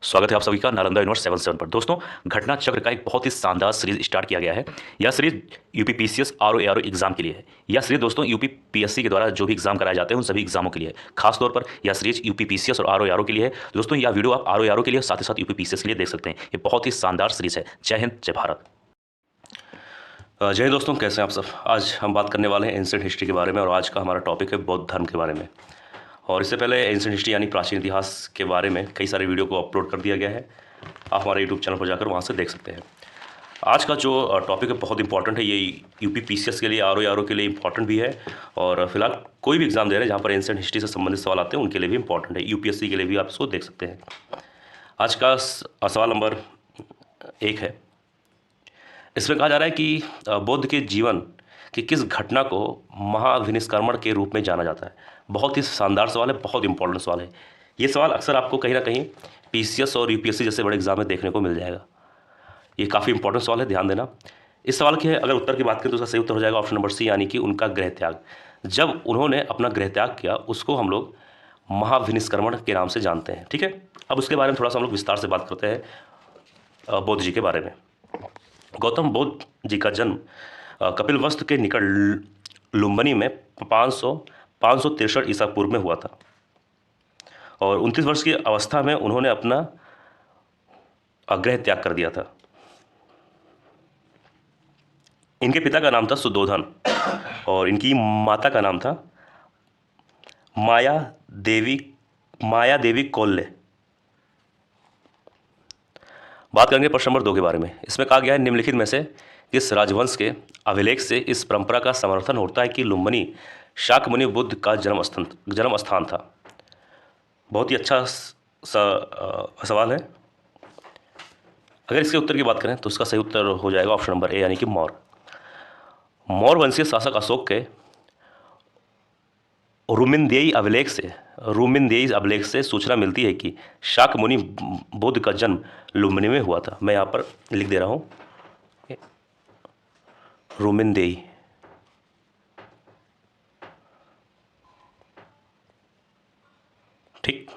स्वागत है आप सभी का नालंदा यूनिवर्स 77 पर। दोस्तों, घटना चक्र का एक बहुत ही शानदार सीरीज स्टार्ट किया गया है। यह series UP PCS RO exam के लिए है। यह सीरीज दोस्तों यूपी पीएससी के द्वारा जो भी एग्जाम कराए जाते हैं उन सभी एग्जामों के लिए है। खास तौर पर यह सीरीज यूपी पीसीएस और आरओ के लिए है। दोस्तों, यह वीडियो आप आरओ के लिए साथ ही साथ यूपी पीसीएस के लिए देख सकते हैं। ये बहुत ही शानदार सीरीज है। जय हिंद, जय भारत। जय हिंद दोस्तों, कैसे हैं आप सब। आज हम बात करने वाले हैं एंशिएंट हिस्ट्री के बारे में और आज का हमारा टॉपिक है बौद्ध धर्म के बारे में। और इससे पहले एंशिएंट हिस्ट्री यानी प्राचीन इतिहास के बारे में कई सारे वीडियो को अपलोड कर दिया गया है। आप हमारे यूट्यूब चैनल पर जाकर वहाँ से देख सकते हैं। आज का जो टॉपिक है बहुत इंपॉर्टेंट है। ये यूपी पीसीएस के लिए आरओ के लिए इंपॉर्टेंट भी है और फिलहाल कोई भी एग्जाम दे रहे हैं जहाँ पर एंशिएंट हिस्ट्री से संबंधित सवाल आते हैं उनके लिए भी इंपॉर्टेंट है। यूपीएससी के लिए भी आप इसको देख सकते हैं। आज का सवाल नंबर 1 है। इसमें कहा जा रहा है कि बुद्ध के जीवन की किस घटना को महाविनिष्क्रमण के रूप में जाना जाता है। बहुत ही शानदार सवाल है, बहुत इंपॉर्टेंट सवाल है। ये सवाल अक्सर आपको कहीं ना कहीं पीसीएस और यूपीएससी जैसे बड़े एग्जाम में देखने को मिल जाएगा। ये काफ़ी इंपॉर्टेंट सवाल है, ध्यान देना। इस सवाल की अगर उत्तर की बात करें तो उसका सही उत्तर हो जाएगा ऑप्शन नंबर सी, यानी कि उनका गृह त्याग। जब उन्होंने अपना गृह त्याग किया उसको हम लोग महाविनिष्क्रमण के नाम से जानते हैं। ठीक है, अब उसके बारे में थोड़ा सा हम लोग विस्तार से बात करते हैं बौद्ध जी के बारे में। गौतम बुद्ध जी का जन्म कपिलवस्तु के निकट लुम्बिनी में 563 ईसा पूर्व में हुआ था और 29 वर्ष की अवस्था में उन्होंने अपना गृह त्याग कर दिया था। इनके पिता का नाम था सुद्धोधन और इनकी माता का नाम था माया देवी कोल्ले। बात करेंगे प्रश्न नंबर 2 के बारे में। इसमें कहा गया है निम्नलिखित में से किस राजवंश के अभिलेख से इस परंपरा का समर्थन होता है कि लुम्बिनी शाक्यमुनि बुद्ध का जन्म स्थान था। बहुत ही अच्छा सवाल है। अगर इसके उत्तर की बात करें तो उसका सही उत्तर हो जाएगा ऑप्शन नंबर ए, यानी कि मौर्य वंशीय शासक अशोक के रूमिनदेई अभिलेख से सूचना मिलती है कि शाक्यमुनि बुद्ध का जन्म लुम्बिनी में हुआ था। मैं यहाँ पर लिख दे रहा हूँ रूमिनदेई। ठीक,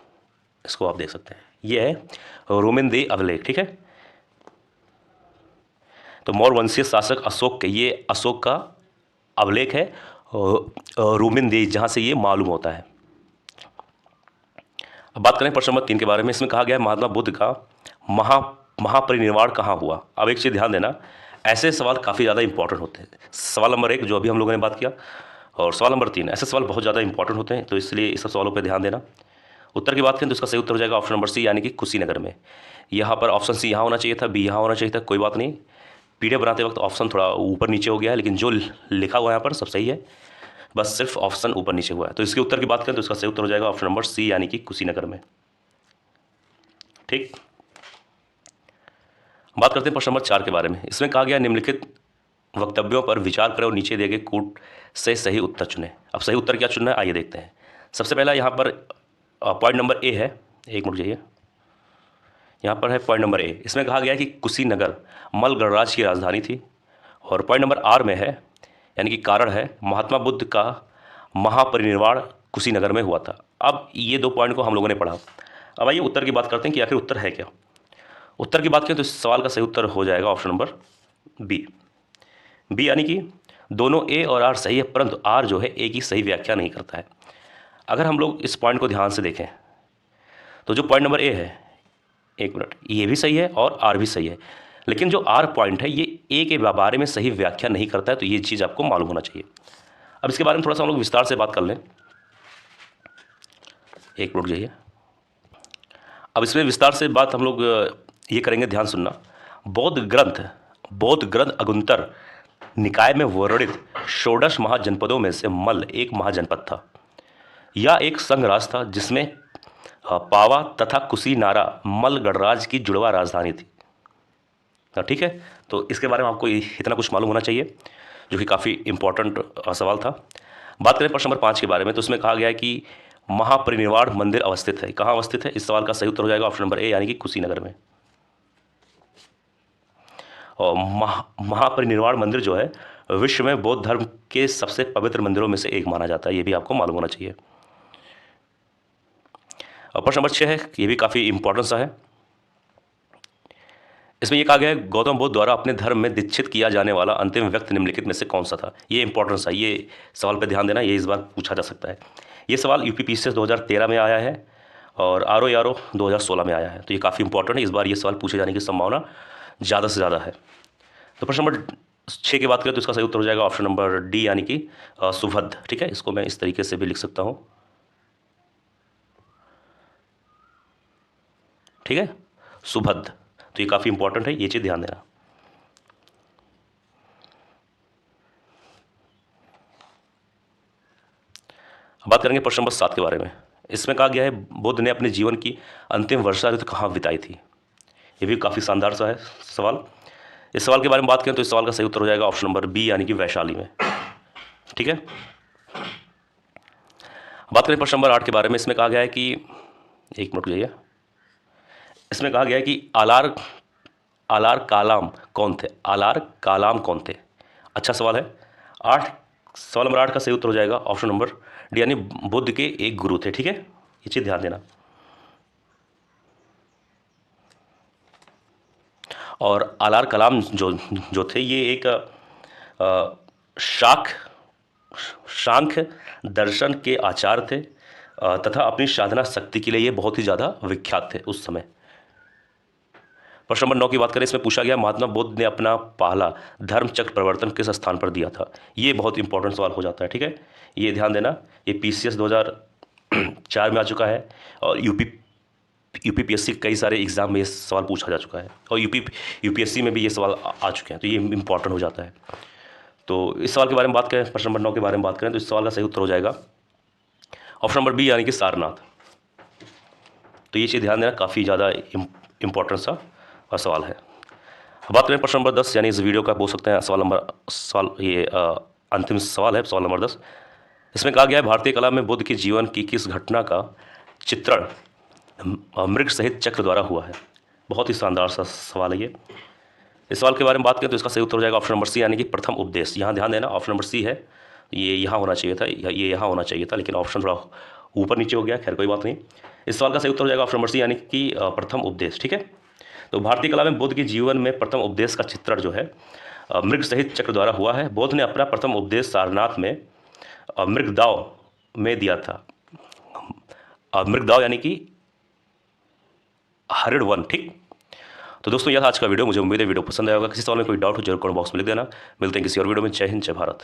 इसको आप देख सकते हैं, ये है रूमिनदेई अभिलेख। ठीक है, तो मौर्य वंशीय शासक अशोक के, ये अशोक का अभिलेख है रूमिनदेई, जहाँ से ये मालूम होता है। अब बात करें प्रश्न नंबर 3 के बारे में। इसमें कहा गया है महात्मा बुद्ध का महापरिनिर्वाण कहाँ हुआ। अब एक चीज़ ध्यान देना, ऐसे सवाल काफ़ी ज़्यादा इंपॉर्टेंट होते हैं। सवाल नंबर 1 जो अभी हम लोगों ने बात किया और सवाल नंबर 3, ऐसे सवाल बहुत ज़्यादा इंपॉर्टेंट होते हैं, तो इसलिए इस सब सवालों पर ध्यान देना। उत्तर की बात करें तो इसका सही उत्तर हो जाएगा ऑप्शन नंबर सी, यानी कि कुशीनगर में। यहाँ पर ऑप्शन सी यहाँ होना चाहिए था, बी यहाँ होना चाहिए था, कोई बात नहीं। पीडीएफ बनाते वक्त ऑप्शन थोड़ा ऊपर नीचे हो गया है, लेकिन जो लिखा हुआ है यहाँ पर सब सही है, बस सिर्फ ऑप्शन ऊपर नीचे हुआ है। तो इसके उत्तर की बात करें तो इसका सही उत्तर हो जाएगा ऑप्शन नंबर सी, यानी कि कुशीनगर में। ठीक, बात करते हैं प्रश्न नंबर 4 के बारे में। इसमें कहा गया निम्नलिखित वक्तव्यों पर विचार करें और नीचे दिए गए कूट से सही उत्तर चुनें। अब सही उत्तर क्या चुनना है, आइए देखते हैं। सबसे पहला यहाँ पर पॉइंट नंबर ए है, एक मिनट जाइए, यहाँ पर है पॉइंट नंबर ए। इसमें कहा गया है कि कुशीनगर मल गणराज्य की राजधानी थी। और पॉइंट नंबर आर में है, यानी कि कारण है, महात्मा बुद्ध का महापरिनिर्वाण कुशीनगर में हुआ था। अब ये 2 पॉइंट को हम लोगों ने पढ़ा। अब आइए उत्तर की बात करते हैं कि आखिर उत्तर है क्या। उत्तर की बात करें तो इस सवाल का सही उत्तर हो जाएगा ऑप्शन नंबर बी, यानी कि दोनों ए और आर सही है, परंतु आर जो है ए की सही व्याख्या नहीं करता है। अगर हम लोग इस पॉइंट को ध्यान से देखें तो जो पॉइंट नंबर ए है, एक मिनट, ये भी सही है और आर भी सही है, लेकिन जो आर पॉइंट है ये ए के बारे में सही व्याख्या नहीं करता है, तो ये चीज़ आपको मालूम होना चाहिए। अब इसके बारे में थोड़ा सा हम लोग विस्तार से बात कर लें, एक मिनट जाइए। अब इसमें विस्तार से बात हम लोग ये करेंगे, ध्यान सुनना। बौद्ध ग्रंथ अगुंतर निकाय में वर्णित 16 महाजनपदों में से मल एक महाजनपद था। यह एक संघ राज था जिसमें पावा तथा कुशीनारा मल गणराज्य की जुड़वा राजधानी थी। ठीक है, तो इसके बारे में आपको इतना कुछ मालूम होना चाहिए, जो कि काफ़ी इंपॉर्टेंट सवाल था। बात करें प्रश्न नंबर 5 के बारे में, तो उसमें कहा गया है कि महापरिनिर्वाण मंदिर अवस्थित है। कहाँ अवस्थित है, इस सवाल का सही उत्तर हो जाएगा ऑप्शन नंबर ए, यानी कि कुशीनगर में। और महापरिनिर्वाण मंदिर जो है विश्व में बौद्ध धर्म के सबसे पवित्र मंदिरों में से एक माना जाता है, ये भी आपको मालूम होना चाहिए। और प्रश्न नंबर 6 है, ये भी काफ़ी इंपॉर्टेंट सा है। इसमें ये कहा गया है गौतम बुद्ध द्वारा अपने धर्म में दीक्षित किया जाने वाला अंतिम व्यक्ति निम्नलिखित में से कौन सा था। ये इंपॉर्टेंस है, ये सवाल पे ध्यान देना, ये इस बार पूछा जा सकता है। ये सवाल यूपीपीसीएस 2013 में आया है और आरओ 2016 में आया है, तो ये काफ़ी इंपॉर्टेंट है। इस बार ये सवाल पूछे जाने की संभावना ज़्यादा से ज़्यादा है। तो प्रश्न नंबर 6 की बात करें तो इसका सही उत्तर हो जाएगा ऑप्शन नंबर डी, यानी कि सुभद्र। ठीक है, इसको मैं इस तरीके से भी लिख सकता हूँ। ठीक है, सुभद्र, तो ये काफ़ी इंपॉर्टेंट है, ये चीज़ ध्यान देना। अब बात करेंगे प्रश्न नंबर 7 के बारे में। इसमें कहा गया है बुद्ध ने अपने जीवन की अंतिम वर्षा ऋतु कहाँ बिताई थी। ये भी काफ़ी शानदार सा है सवाल। इस सवाल के बारे में बात करें तो इस सवाल का सही उत्तर हो जाएगा ऑप्शन नंबर बी, यानी कि वैशाली में। ठीक है, बात करें प्रश्न नंबर 8 के बारे में। इसमें कहा गया है कि, एक मिनट जाइए, इसमें कहा गया है कि आलार कालाम कौन थे। आलार कालाम कौन थे, अच्छा सवाल है। सवाल नंबर 8 का सही उत्तर हो जाएगा ऑप्शन नंबर डी, यानी बुद्ध के एक गुरु थे। ठीक है, ये चीज़ ध्यान देना। और आलार कलाम जो थे ये एक सांख्य दर्शन के आचार्य थे तथा अपनी साधना शक्ति के लिए ये बहुत ही ज़्यादा विख्यात थे उस समय। प्रश्न नंबर 9 की बात करें, इसमें पूछा गया महात्मा बुद्ध ने अपना पहला धर्म चक्र प्रवर्तन किस स्थान पर दिया था। ये बहुत इंपॉर्टेंट सवाल हो जाता है। ठीक है, ये ध्यान देना, ये पीसीएस 2004 में आ चुका है और यूपीपीएससी कई सारे एग्जाम में ये सवाल पूछा जा चुका है और यूपीएससी में भी ये सवाल आ चुके हैं, तो ये इंपॉर्टेंट हो जाता है। तो इस सवाल के बारे में बात करें, प्रश्न नंबर 9 के बारे में बात करें तो इस सवाल का सही उत्तर हो जाएगा ऑप्शन नंबर बी, यानी कि सारनाथ। तो ये चीज़ ध्यान देना, काफ़ी ज़्यादा इंपॉर्टेंट सा सवाल है। बात करें प्रश्न नंबर 10, यानी इस वीडियो का बोल सकते हैं ये अंतिम सवाल है, सवाल नंबर 10। इसमें कहा गया है भारतीय कला में बुद्ध के जीवन की किस घटना का चित्रण मृग सहित चक्र द्वारा हुआ है। बहुत ही शानदार सा सवाल है ये। इस सवाल के बारे में बात करें तो इसका सही उत्तर हो जाएगा ऑप्शन नंबर सी, यानी कि प्रथम उपदेश। यहाँ ध्यान देना, ऑप्शन नंबर सी है, ये यहाँ होना चाहिए था, ये यहाँ होना चाहिए था, लेकिन ऑप्शन थोड़ा ऊपर नीचे हो गया, खैर कोई बात नहीं। इस सवाल का सही उत्तर हो जाएगा ऑप्शन नंबर सी, यानी कि प्रथम उपदेश। ठीक है, तो भारतीय कला में बुद्ध के जीवन में प्रथम उपदेश का चित्रण जो है मृग सहित चक्र द्वारा हुआ है। बुद्ध ने अपना प्रथम उपदेश सारनाथ में मृगदाव में दिया था। मृगदाव यानी कि हरिण वन। ठीक, तो दोस्तों यह था आज का वीडियो। मुझे उम्मीद है वीडियो पसंद आएगा। किसी सवाल में कोई डाउट हो जरूर कमेंट बॉक्स में लिख देना। मिलते हैं किसी और वीडियो में। जय हिंद, जय भारत।